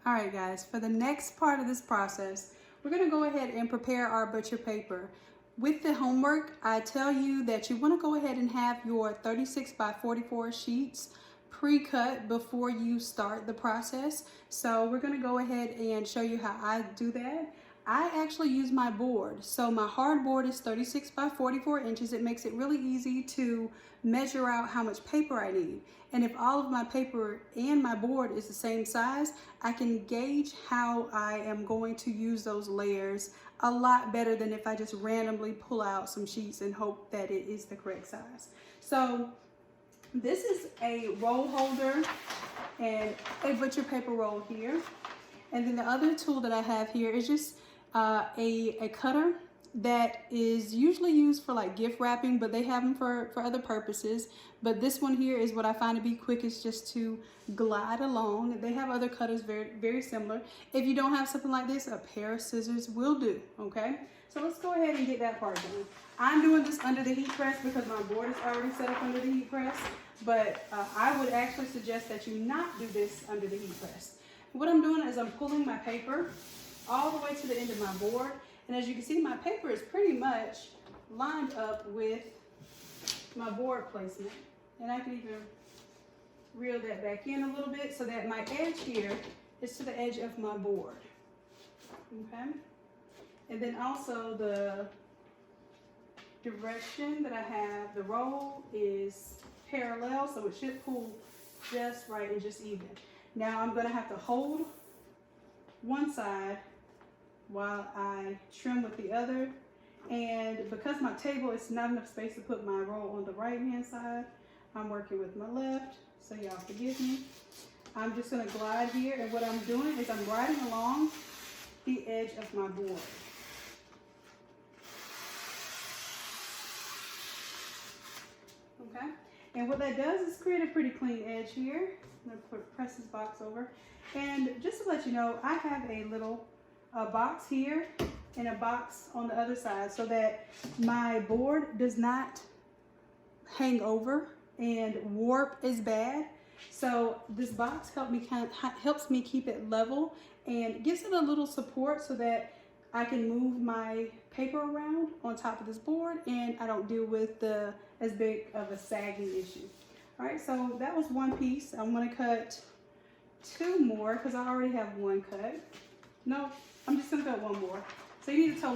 All right, guys, for the next part of this process, we're gonna go ahead and prepare our butcher paper. With the homework, I tell you that you wanna go ahead and have your 36 by 44 sheets pre-cut before you start the process. So we're gonna go ahead and show you how I do that. I actually use my board. So my hard board is 36 by 44 inches. It makes it really easy to measure out how much paper I need. And if all of my paper and my board is the same size, I can gauge how I am going to use those layers a lot better than if I just randomly pull out some sheets and hope that it is the correct size. So this is a roll holder and a butcher paper roll here. And then the other tool that I have here is just a cutter that is usually used for like gift wrapping, but they have them for other purposes. But this one here is what I find to be quickest, just to glide along. They have other cutters very similar. If you don't have something like this, a pair of scissors will do, okay? So let's go ahead and get that part done. I'm doing this under the heat press because my board is already set up under the heat press, but I would actually suggest that you not do this under the heat press. What I'm doing is I'm pulling my paper all the way to the end of my board. And as you can see, my paper is pretty much lined up with my board placement. And I can even reel that back in a little bit so that my edge here is to the edge of my board. Okay? And then also the direction that I have, the roll is parallel, so it should pull just right and just even. Now I'm gonna have to hold one side while I trim with the other. And because my table is not enough space to put my roll on the right hand side, I'm working with my left, so y'all forgive me. I'm just gonna glide here, and what I'm doing is I'm riding along the edge of my board. Okay, and what that does is create a pretty clean edge here. I'm gonna press this box over. And just to let you know, I have a little box here and a box on the other side so that my board does not hang over and warp is bad. So this box helps me keep it level and gives it a little support so that I can move my paper around on top of this board and I don't deal with as big of a sagging issue. All right, so that was one piece. I'm gonna cut two more because I already have one cut. No, I'm just gonna cut one more. So you need a total